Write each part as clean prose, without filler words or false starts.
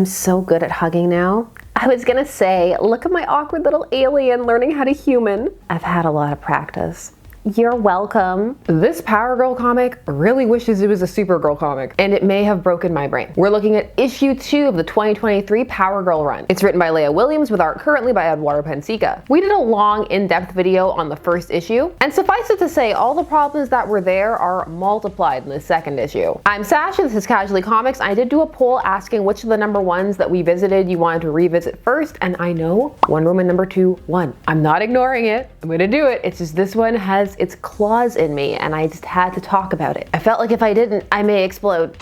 I'm so good at hugging now. I was gonna say, look at my awkward little alien learning how to human. I've had a lot of practice. You're welcome. This Power Girl comic really wishes it was a Supergirl comic, and it may have broken my brain. We're looking at issue 2 of the 2023 Power Girl run. It's written by Leah Williams with art currently by Eduardo Pensica. We did a long, in-depth video on the first issue, and suffice it to say, all the problems that were there are multiplied in the second issue. I'm Sash, and this is Casually Comics. I did do a poll asking which of the number ones that we visited you wanted to revisit first, and I know Wonder Woman number 2 won. I'm not ignoring it. I'm gonna do it. It's just this one has its claws in me, and I just had to talk about it. I felt like if I didn't, I may explode.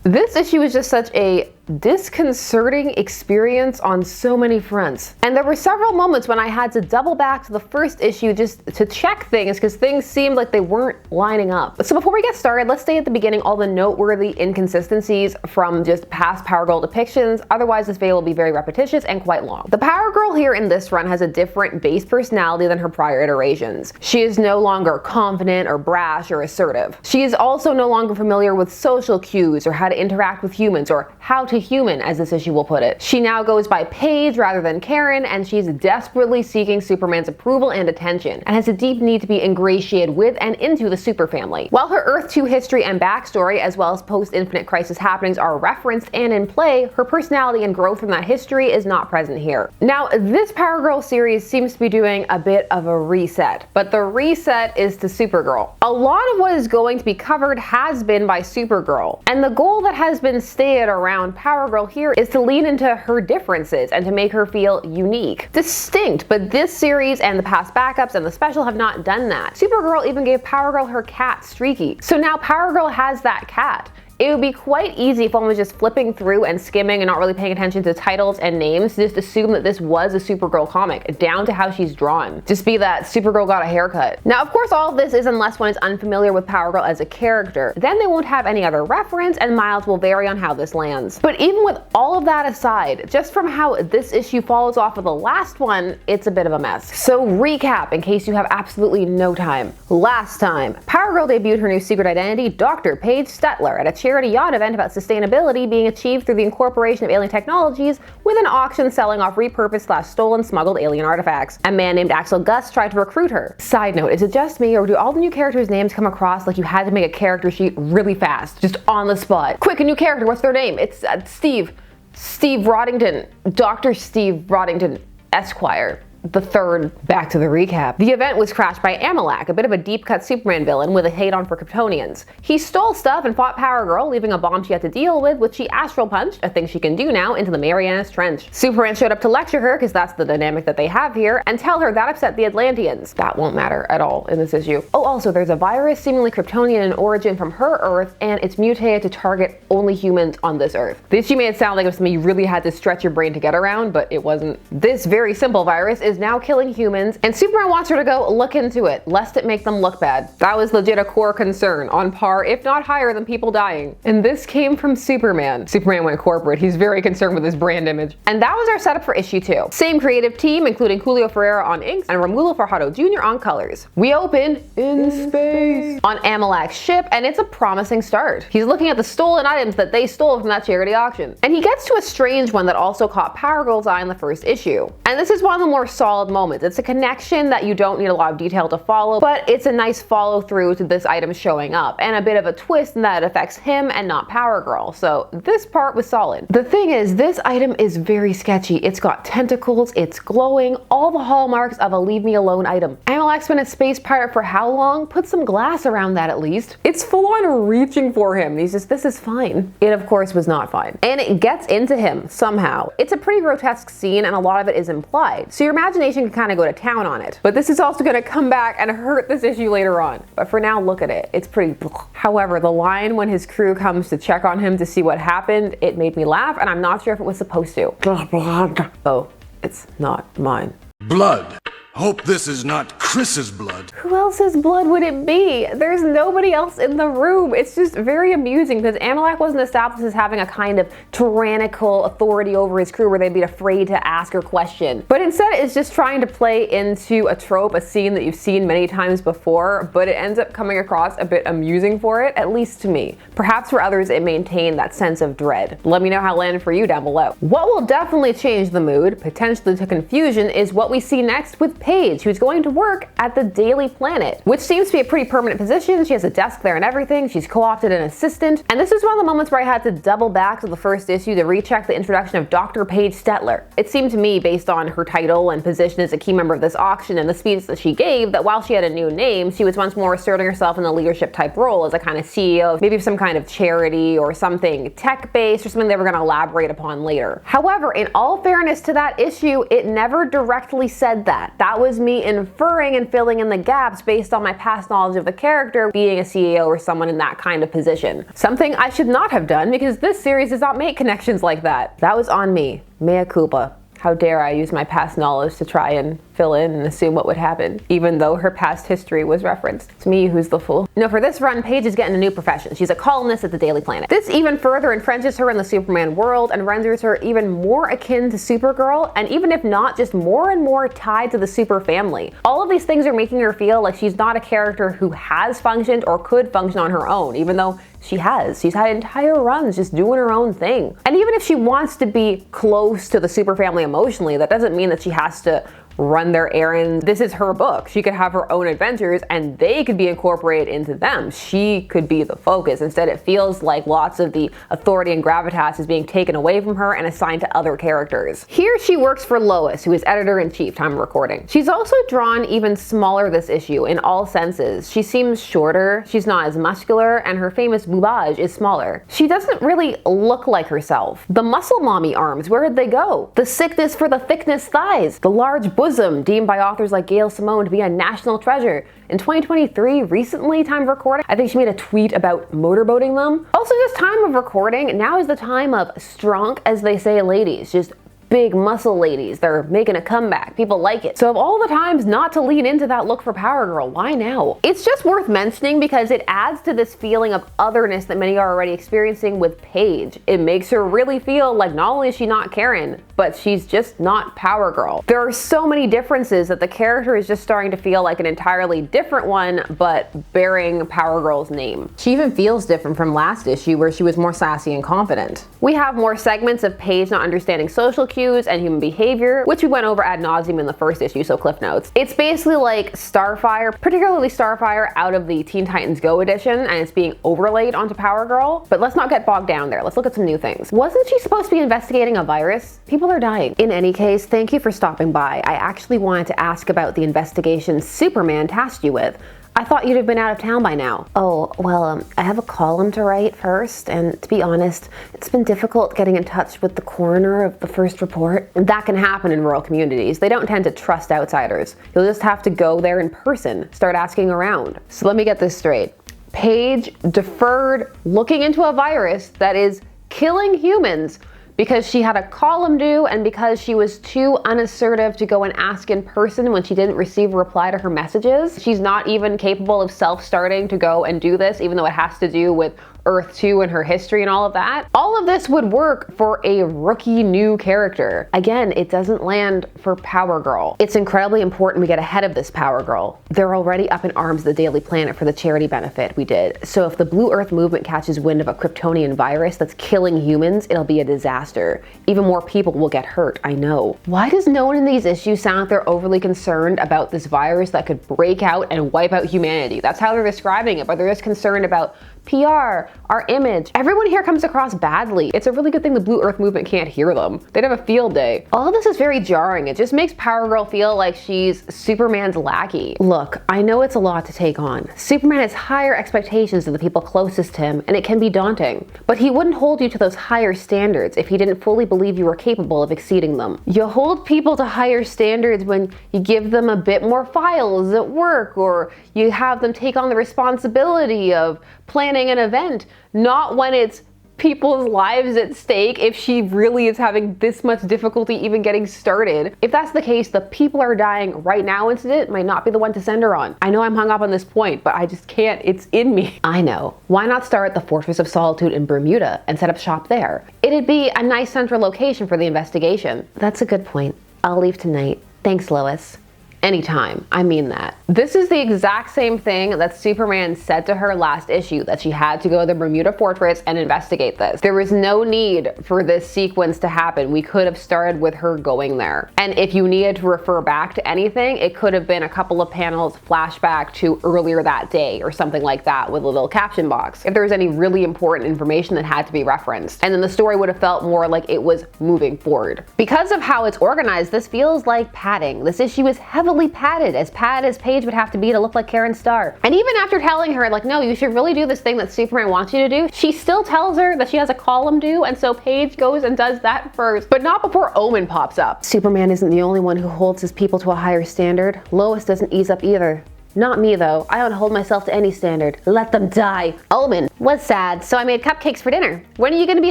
This issue is just such a disconcerting experience on so many fronts. And there were several moments when I had to double back to the first issue just to check things because things seemed like they weren't lining up. So before we get started, let's stay at the beginning all the noteworthy inconsistencies from just past Power Girl depictions. Otherwise, this video will be very repetitious and quite long. The Power Girl here in this run has a different base personality than her prior iterations. She is no longer confident or brash or assertive. She is also no longer familiar with social cues or how to interact with humans or how to human, as this issue will put it. She now goes by Paige rather than Karen, and she's desperately seeking Superman's approval and attention, and has a deep need to be ingratiated with and into the Super family. While her Earth 2 history and backstory, as well as post-Infinite Crisis happenings are referenced and in play, her personality and growth from that history is not present here. Now, this Power Girl series seems to be doing a bit of a reset, but the reset is to Supergirl. A lot of what is going to be covered has been by Supergirl, and the goal that has been stated around Power Girl here is to lean into her differences and to make her feel unique, distinct, but this series and the past backups and the special have not done that. Supergirl even gave Power Girl her cat, Streaky. So now Power Girl has that cat. It would be quite easy if one was just flipping through and skimming and not really paying attention to titles and names to just assume that this was a Supergirl comic, down to how she's drawn. Just be that Supergirl got a haircut. Now, of course, all of this is unless one is unfamiliar with Power Girl as a character. Then they won't have any other reference and miles will vary on how this lands. But even with all of that aside, just from how this issue follows off of the last one, it's a bit of a mess. So recap, in case you have absolutely no time. Last time, Power Girl debuted her new secret identity, Dr. Paige Stetler, at a charity yacht event about sustainability being achieved through the incorporation of alien technologies with an auction selling off repurposed / stolen smuggled alien artifacts. A man named Axel Gus tried to recruit her. Side note, is it just me or do all the new characters' names come across like you had to make a character sheet really fast, just on the spot? Quick, a new character, what's their name? It's Steve Roddington, Dr. Steve Roddington, Esquire. The third. Back to the recap. The event was crashed by Amac, a bit of a deep-cut Superman villain with a hate-on for Kryptonians. He stole stuff and fought Power Girl, leaving a bomb she had to deal with, which she astral punched, a thing she can do now, into the Marianas Trench. Superman showed up to lecture her, because that's the dynamic that they have here, and tell her that upset the Atlanteans. That won't matter at all in this issue. Oh, also, there's a virus seemingly Kryptonian in origin from her Earth, and it's mutated to target only humans on this Earth. The issue made it sound like it was something you really had to stretch your brain to get around, but it wasn't. This very simple virus is now killing humans, and Superman wants her to go look into it, lest it make them look bad. That was legit a core concern, on par, if not higher, than people dying. And this came from Superman. Superman went corporate. He's very concerned with his brand image. And that was our setup for issue 2. Same creative team, including Julio Ferreira on inks and Romulo Fajardo Jr. on colors. We open in space on Amac's ship, and it's a promising start. He's looking at the stolen items that they stole from that charity auction. And he gets to a strange one that also caught Power Girl's eye in the first issue. And this is one of the more solid moments. It's a connection that you don't need a lot of detail to follow, but it's a nice follow through to this item showing up, and a bit of a twist in that it affects him and not Power Girl, so this part was solid. The thing is, this item is very sketchy. It's got tentacles, it's glowing, all the hallmarks of a leave me alone item. Amac's been a space pirate for how long? Put some glass around that at least. It's full on reaching for him. He's just, this is fine. It of course was not fine. And it gets into him somehow. It's a pretty grotesque scene, and a lot of it is implied, so your imagination can kind of go to town on it. But this is also going to come back and hurt this issue later on. But for now, look at it. It's pretty. However, the line when his crew comes to check on him to see what happened, it made me laugh, and I'm not sure if it was supposed to. Oh, it's not mine. Blood. Hope this is not Chris's blood. Who else's blood would it be? There's nobody else in the room. It's just very amusing because Amac wasn't established as having a kind of tyrannical authority over his crew where they'd be afraid to ask or question. But instead it's just trying to play into a trope, a scene that you've seen many times before, but it ends up coming across a bit amusing for it, at least to me. Perhaps for others it maintained that sense of dread. Let me know how it landed for you down below. What will definitely change the mood, potentially to confusion, is what we see next with Paige, who's going to work at the Daily Planet, which seems to be a pretty permanent position. She has a desk there and everything. She's co-opted an assistant. And this is one of the moments where I had to double back to the first issue to recheck the introduction of Dr. Paige Stetler. It seemed to me, based on her title and position as a key member of this auction and the speech that she gave, that while she had a new name, she was once more asserting herself in a leadership type role as a kind of CEO of maybe some kind of charity or something tech-based or something they were going to elaborate upon later. However, in all fairness to that issue, it never directly said that. That was me inferring and filling in the gaps based on my past knowledge of the character being a CEO or someone in that kind of position. Something I should not have done because this series does not make connections like that. That was on me. Mea culpa. How dare I use my past knowledge to try and fill in and assume what would happen, even though her past history was referenced. It's me who's the fool. No, for this run, Paige is getting a new profession. She's a columnist at the Daily Planet. This even further entrenches her in the Superman world and renders her even more akin to Supergirl, and even if not, just more and more tied to the super family. All of these things are making her feel like she's not a character who has functioned or could function on her own, even though she has. She's had entire runs just doing her own thing. And even if she wants to be close to the super family emotionally, that doesn't mean that she has to run their errands. This is her book. She could have her own adventures and they could be incorporated into them. She could be the focus. Instead, it feels like lots of the authority and gravitas is being taken away from her and assigned to other characters. Here she works for Lois, who is editor-in-chief, time of recording. She's also drawn even smaller this issue in all senses. She seems shorter, she's not as muscular, and her famous boubage is smaller. She doesn't really look like herself. The muscle mommy arms, where did they go? The sickness for the thickness thighs, the large bosom deemed by authors like Gail Simone to be a national treasure. In 2023, recently, time of recording, I think she made a tweet about motorboating them. Also, just time of recording, now is the time of strong, as they say, ladies. Just big muscle ladies. They're making a comeback. People like it. So of all the times not to lean into that look for Power Girl, why now? It's just worth mentioning because it adds to this feeling of otherness that many are already experiencing with Paige. It makes her really feel like not only is she not Karen, but she's just not Power Girl. There are so many differences that the character is just starting to feel like an entirely different one, but bearing Power Girl's name. She even feels different from last issue where she was more sassy and confident. We have more segments of Paige not understanding social cues and human behavior, which we went over ad nauseum in the first issue, so cliff notes. It's basically like Starfire, particularly Starfire out of the Teen Titans Go edition, and it's being overlaid onto Power Girl. But let's not get bogged down there. Let's look at some new things. Wasn't she supposed to be investigating a virus? People are dying. In any case, thank you for stopping by. I actually wanted to ask about the investigation Superman tasked you with. I thought you'd have been out of town by now. Oh, well, I have a column to write first, and to be honest, it's been difficult getting in touch with the coroner of the first report. That can happen in rural communities. They don't tend to trust outsiders. You'll just have to go there in person, start asking around. So let me get this straight. Paige deferred looking into a virus that is killing humans because she had a column due and because she was too unassertive to go and ask in person when she didn't receive a reply to her messages. She's not even capable of self-starting to go and do this, even though it has to do with Earth 2 and her history and all of that. All of this would work for a rookie new character. Again, it doesn't land for Power Girl. It's incredibly important we get ahead of this Power Girl. They're already up in arms at the Daily Planet for the charity benefit we did. So if the Blue Earth movement catches wind of a Kryptonian virus that's killing humans, it'll be a disaster. Even more people will get hurt, I know. Why does no one in these issues sound like they're overly concerned about this virus that could break out and wipe out humanity? That's how they're describing it, but they're just concerned about PR, our image. Everyone here comes across badly. It's a really good thing the Blue Earth movement can't hear them. They'd have a field day. All of this is very jarring. It just makes Power Girl feel like she's Superman's lackey. Look, I know it's a lot to take on. Superman has higher expectations than the people closest to him, and it can be daunting. But he wouldn't hold you to those higher standards if he didn't fully believe you were capable of exceeding them. You hold people to higher standards when you give them a bit more files at work, or you have them take on the responsibility of planning an event, not when it's people's lives at stake if she really is having this much difficulty even getting started. If that's the case, the people are dying right now incident might not be the one to send her on. I know I'm hung up on this point, but I just can't. It's in me. I know. Why not start the Fortress of Solitude in Bermuda and set up shop there? It'd be a nice central location for the investigation. That's a good point. I'll leave tonight. Thanks, Lois. Anytime. I mean that. This is the exact same thing that Superman said to her last issue, that she had to go to the Bermuda Fortress and investigate this. There was no need for this sequence to happen. We could have started with her going there. And if you needed to refer back to anything, it could have been a couple of panels flashback to earlier that day or something like that with a little caption box. If there was any really important information that had to be referenced. And then the story would have felt more like it was moving forward. Because of how it's organized, this feels like padding. This issue is heavily padded as Paige would have to be to look like Karen Starr. And even after telling her, like, no, you should really do this thing that Superman wants you to do, she still tells her that she has a column due, and so Paige goes and does that first, but not before Omen pops up. Superman isn't the only one who holds his people to a higher standard. Lois doesn't ease up either. Not me though. I don't hold myself to any standard. Let them die. Omen was sad, so I made cupcakes for dinner. When are you gonna be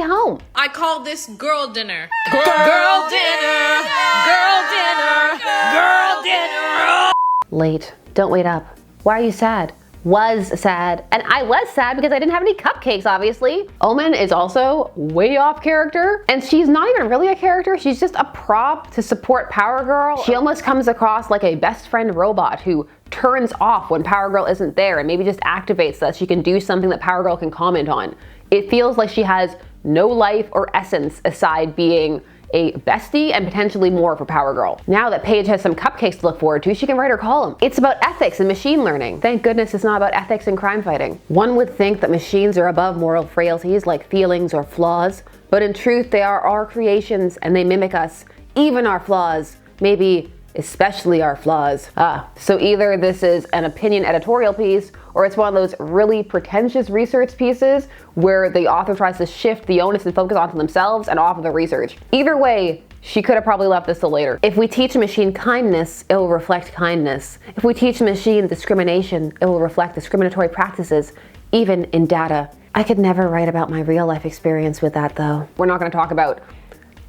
home? I call this girl dinner. Girl dinner. Girl dinner. Girl dinner. Late. Don't wait up. Why are you sad? Was sad. And I was sad because I didn't have any cupcakes, obviously. Omen is also way off character, and she's not even really a character. She's just a prop to support Power Girl. She almost comes across like a best friend robot who turns off when Power Girl isn't there and maybe just activates so that she can do something that Power Girl can comment on. It feels like she has no life or essence aside being a bestie and potentially more for Power Girl. Now that Paige has some cupcakes to look forward to, she can write her column. It's about ethics and machine learning. Thank goodness it's not about ethics and crime fighting. One would think that machines are above moral frailties like feelings or flaws, but in truth they are our creations and they mimic us, even our flaws, maybe especially our flaws. So either this is an opinion editorial piece, or it's one of those really pretentious research pieces where the author tries to shift the onus and focus onto themselves and off of the research. Either way, she could have probably left this till later. If we teach a machine kindness, it will reflect kindness. If we teach a machine discrimination, it will reflect discriminatory practices, even in data. I could never write about my real life experience with that though. We're not gonna talk about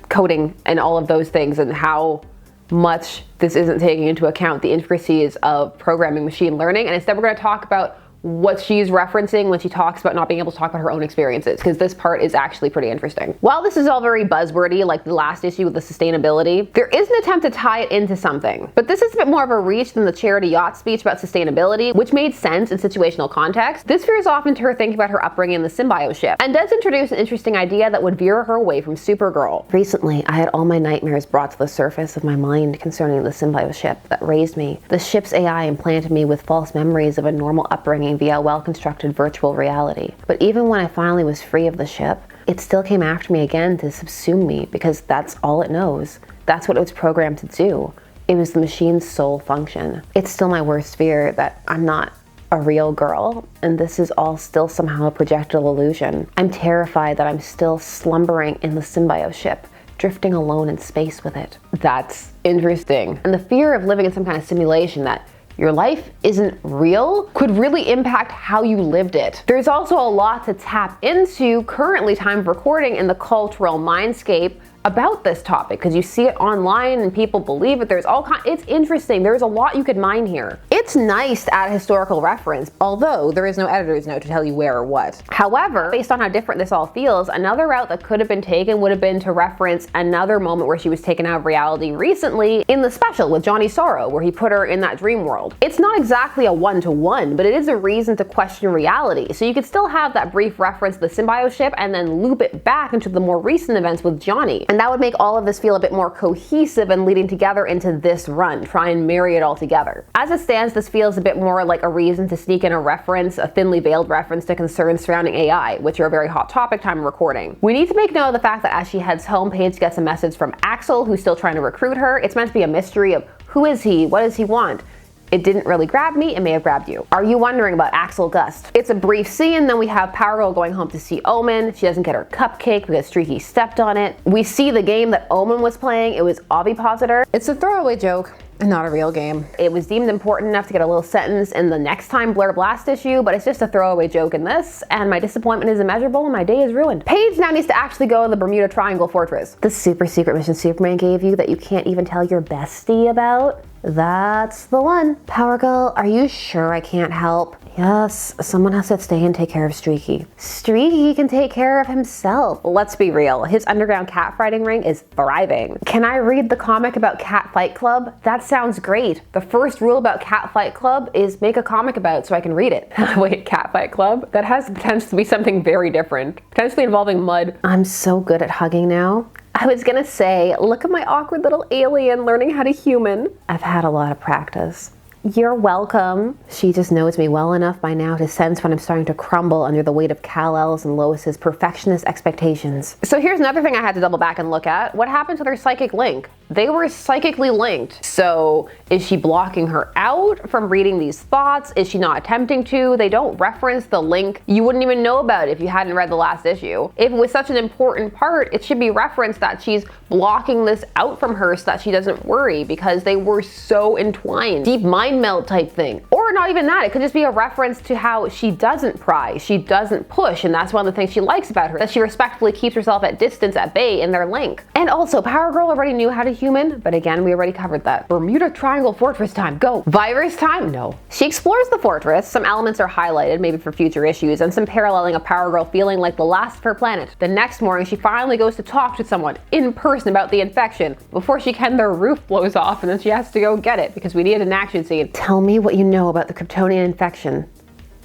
coding and all of those things and how much this isn't taking into account the intricacies of programming machine learning, and instead we're going to talk about what she's referencing when she talks about not being able to talk about her own experiences, because this part is actually pretty interesting. While this is all very buzzwordy, like the last issue with the sustainability, there is an attempt to tie it into something. But this is a bit more of a reach than the charity yacht speech about sustainability, which made sense in situational context. This veers off into her thinking about her upbringing in the symbiote ship, and does introduce an interesting idea that would veer her away from Supergirl. Recently, I had all my nightmares brought to the surface of my mind concerning the symbiote ship that raised me. The ship's AI implanted me with false memories of a normal upbringing via a well-constructed virtual reality. But even when I finally was free of the ship, it still came after me again to subsume me, because that's all it knows. That's what it was programmed to do. It was the machine's sole function. It's still my worst fear that I'm not a real girl, and this is all still somehow a projectile illusion. I'm terrified that I'm still slumbering in the symbiote ship, drifting alone in space with it. That's interesting. And the fear of living in some kind of simulation that your life isn't real could really impact how you lived it. There's also a lot to tap into currently, time of recording, in the cultural mindscape about this topic, because you see it online and people believe it. There's all kinds. It's interesting. There's a lot you could mine here. It's nice to add a historical reference, although there is no editor's note to tell you where or what. However, based on how different this all feels, another route that could have been taken would have been to reference another moment where she was taken out of reality recently in the special with Johnny Sorrow, where he put her in that dream world. It's not exactly a one-to-one, but it is a reason to question reality. So you could still have that brief reference to the symbiote ship and then loop it back into the more recent events with Johnny. And that would make all of this feel a bit more cohesive and leading together into this run, try and marry it all together. As it stands, this feels a bit more like a reason to sneak in a reference, a thinly veiled reference to concerns surrounding AI, which are a very hot topic time of recording. We need to make note of the fact that as she heads home, Paige gets a message from Axel, who's still trying to recruit her. It's meant to be a mystery of who is he, what does he want? It didn't really grab me, it may have grabbed you. Are you wondering about Axel Gust? It's a brief scene, then we have Power Girl going home to see Omen. She doesn't get her cupcake because Streaky stepped on it. We see the game that Omen was playing, it was ovipositor. It's a throwaway joke. Not a real game. It was deemed important enough to get a little sentence in the next time Blur Blast issue, but it's just a throwaway joke in this, and my disappointment is immeasurable and my day is ruined. Paige now needs to actually go to the Bermuda Triangle Fortress. The super secret mission Superman gave you that you can't even tell your bestie about? That's the one. Power Girl, are you sure I can't help? Yes, someone has to stay and take care of Streaky. Streaky can take care of himself. Let's be real, his underground catfighting ring is thriving. Can I read the comic about Cat Fight Club? That sounds great. The first rule about Cat Fight Club is make a comic about it so I can read it. Wait, Cat Fight Club? That has the potential to be something very different, potentially involving mud. I'm so good at hugging now. I was gonna say, look at my awkward little alien learning how to human. I've had a lot of practice. You're welcome. She just knows me well enough by now to sense when I'm starting to crumble under the weight of Kal-El's and Lois's perfectionist expectations. So here's another thing I had to double back and look at. What happened to their psychic link? They were psychically linked. So is she blocking her out from reading these thoughts? Is she not attempting to? They don't reference the link. You wouldn't even know about it if you hadn't read the last issue. If it was such an important part, it should be referenced that she's blocking this out from her so that she doesn't worry, because they were so entwined. Deep mind meld type thing. Or not even that, it could just be a reference to how she doesn't pry, she doesn't push, and that's one of the things she likes about her, that she respectfully keeps herself at distance, at bay in their link. And also, Power Girl already knew how to human, but again, we already covered that. Bermuda Triangle Fortress time, go. Virus time? No. She explores the fortress, some elements are highlighted, maybe for future issues, and some paralleling of Power Girl feeling like the last of her planet. The next morning, she finally goes to talk to someone in person about the infection. Before she can, their roof blows off, and then she has to go get it, because we need an action scene. Tell me what you know about the Kryptonian infection.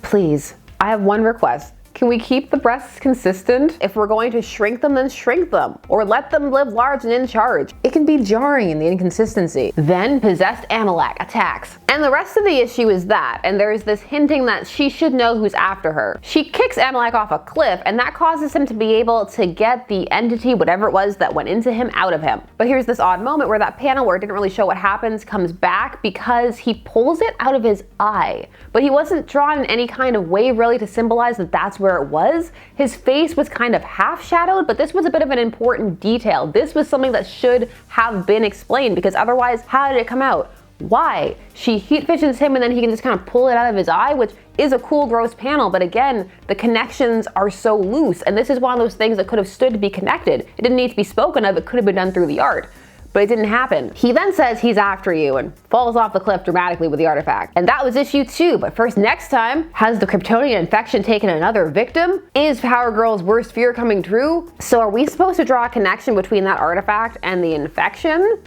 Please. I have one request. Can we keep the breasts consistent? If we're going to shrink them, then shrink them. Or let them live large and in charge. It can be jarring in the inconsistency. Then possessed Amac attacks. And the rest of the issue is that, and there's this hinting that she should know who's after her. She kicks Amac off a cliff, and that causes him to be able to get the entity, whatever it was that went into him, out of him. But here's this odd moment where that panel where it didn't really show what happens comes back because he pulls it out of his eye. But he wasn't drawn in any kind of way really to symbolize that that's where it was. His face was kind of half shadowed, but this was a bit of an important detail. This was something that should have been explained, because otherwise, how did it come out? Why? She heat visions him and then he can just kind of pull it out of his eye, which is a cool, gross panel, but again, the connections are so loose, and this is one of those things that could have stood to be connected. It didn't need to be spoken of, it could have been done through the art. But it didn't happen. He then says he's after you and falls off the cliff dramatically with the artifact. And that was issue 2, but first, next time, has the Kryptonian infection taken another victim? Is Power Girl's worst fear coming true? So are we supposed to draw a connection between that artifact and the infection?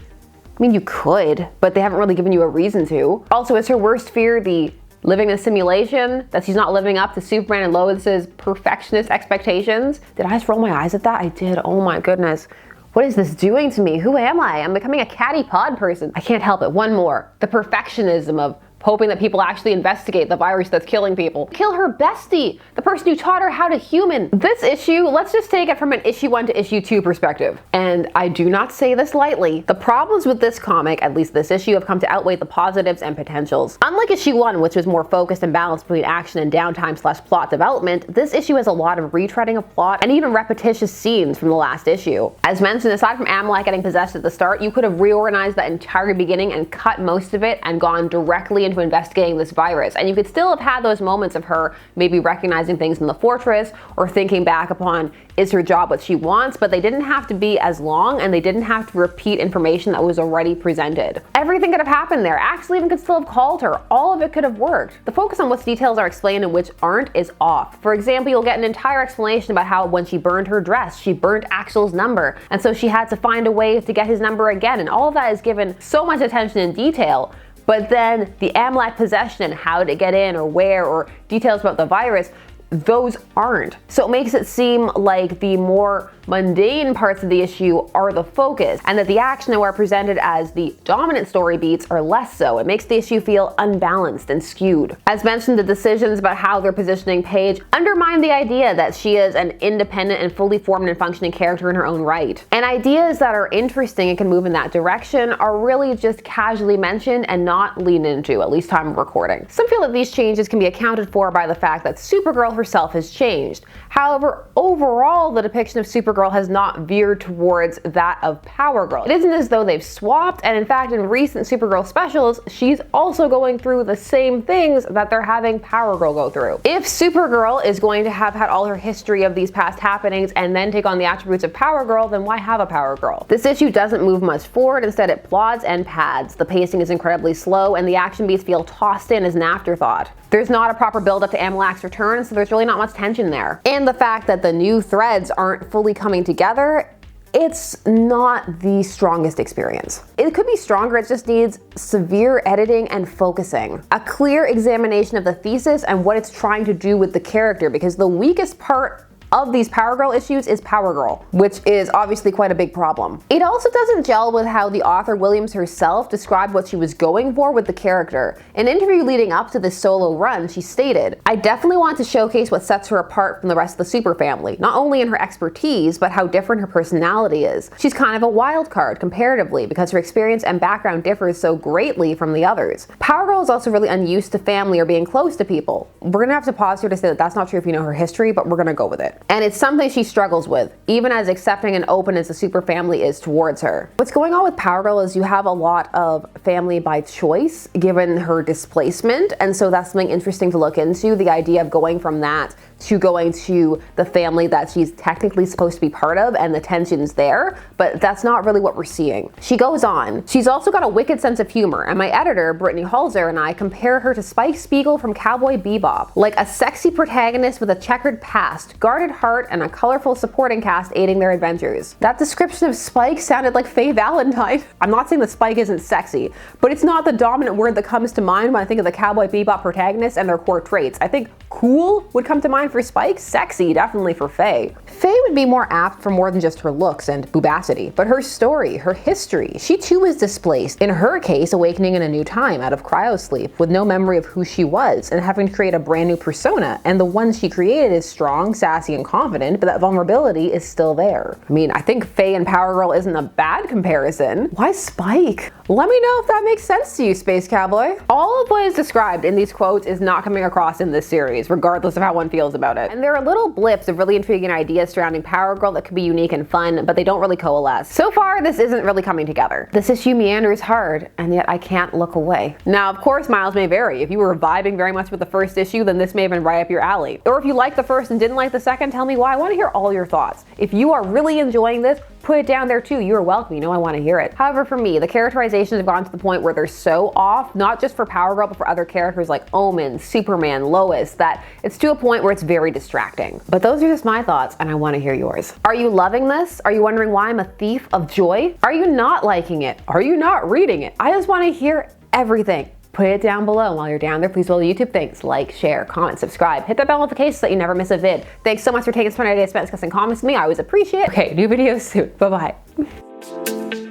I mean, you could, but they haven't really given you a reason to. Also, is her worst fear the living in a simulation, that she's not living up to Superman and Lois's perfectionist expectations? Did I just roll my eyes at that? I did, oh my goodness. What is this doing to me? Who am I? I'm becoming a catty pod person. I can't help it. One more. The perfectionism of hoping that people actually investigate the virus that's killing people. Kill her bestie, the person who taught her how to human. This issue, let's just take it from an issue 1 to issue 2 perspective. And I do not say this lightly. The problems with this comic, at least this issue, have come to outweigh the positives and potentials. Unlike issue 1, which was more focused and balanced between action and downtime / plot development, this issue has a lot of retreading of plot and even repetitious scenes from the last issue. As mentioned, aside from Amac getting possessed at the start, you could have reorganized that entire beginning and cut most of it and gone directly into investigating this virus, and you could still have had those moments of her maybe recognizing things in the fortress or thinking back upon, is her job what she wants, but they didn't have to be as long and they didn't have to repeat information that was already presented. Everything could have happened there. Axel even could still have called her. All of it could have worked. The focus on which details are explained and which aren't is off. For example, you'll get an entire explanation about how when she burned her dress, she burnt Axel's number, and so she had to find a way to get his number again, and all of that is given so much attention and detail. But then the Amac possession and how to get in or where, or details about the virus, those aren't. So it makes it seem like the more mundane parts of the issue are the focus, and that the action that are presented as the dominant story beats are less so. It makes the issue feel unbalanced and skewed. As mentioned, the decisions about how they're positioning Paige undermine the idea that she is an independent and fully formed and functioning character in her own right. And ideas that are interesting and can move in that direction are really just casually mentioned and not leaned into, at least time of recording. Some feel that these changes can be accounted for by the fact that Supergirl herself has changed. However, overall, the depiction of Supergirl has not veered towards that of Power Girl. It isn't as though they've swapped, and in fact, in recent Supergirl specials, she's also going through the same things that they're having Power Girl go through. If Supergirl is going to have had all her history of these past happenings and then take on the attributes of Power Girl, then why have a Power Girl? This issue doesn't move much forward, instead it plods and pads. The pacing is incredibly slow, and the action beats feel tossed in as an afterthought. There's not a proper build-up to Amac's return, so there's really not much tension there. And the fact that the new threads aren't fully coming together, it's not the strongest experience. It could be stronger, it just needs severe editing and focusing. A clear examination of the thesis and what it's trying to do with the character, because the weakest part of these Power Girl issues is Power Girl, which is obviously quite a big problem. It also doesn't gel with how the author Williams herself described what she was going for with the character. In an interview leading up to this solo run, she stated, "I definitely want to showcase what sets her apart from the rest of the Super family, not only in her expertise, but how different her personality is. She's kind of a wild card comparatively because her experience and background differs so greatly from the others. Power Girl is also really unused to family or being close to people." We're gonna have to pause here to say that that's not true if you know her history, but we're gonna go with it. And it's something she struggles with, even as accepting and open as the Super family is towards her. What's going on with Power Girl is you have a lot of family by choice, given her displacement, and so that's something interesting to look into, the idea of going from that to going to the family that she's technically supposed to be part of, and the tension's there, but that's not really what we're seeing. She goes on, "She's also got a wicked sense of humor, and my editor, Brittany Halzer, and I compare her to Spike Spiegel from Cowboy Bebop, like a sexy protagonist with a checkered past, guarded heart, and a colorful supporting cast aiding their adventures." That description of Spike sounded like Faye Valentine. I'm not saying that Spike isn't sexy, but it's not the dominant word that comes to mind when I think of the Cowboy Bebop protagonists and their core traits. I think cool would come to mind for Spike, sexy definitely for Faye. Faye would be more apt for more than just her looks and boobacity, but her story, her history. She too was displaced, in her case awakening in a new time out of cryosleep with no memory of who she was and having to create a brand new persona, and the one she created is strong, sassy, and confident, but that vulnerability is still there. I mean, I think Faye and Power Girl isn't a bad comparison. Why Spike? Let me know if that makes sense to you, Space Cowboy. All of what is described in these quotes is not coming across in this series, regardless of how one feels about it. And there are little blips of really intriguing ideas surrounding Power Girl that could be unique and fun, but they don't really coalesce. So far, this isn't really coming together. This issue meanders hard, and yet I can't look away. Now, of course, miles may vary. If you were vibing very much with the first issue, then this may have been right up your alley. Or if you liked the first and didn't like the second, tell me why. I want to hear all your thoughts. If you are really enjoying this, put it down there too. You're welcome. You know I want to hear it. However, for me, the characterizations have gone to the point where they're so off, not just for Power Girl, but for other characters like Omen, Superman, Lois, that it's to a point where it's very distracting. But those are just my thoughts, and I want to hear yours. Are you loving this? Are you wondering why I'm a thief of joy? Are you not liking it? Are you not reading it? I just want to hear everything. Put it down below. While you're down there, please do all the YouTube things. Like, share, comment, subscribe. Hit that bell notification so that you never miss a vid. Thanks so much for taking some time today to spend discussing comics with me. I always appreciate it. Okay, new videos soon. Bye-bye.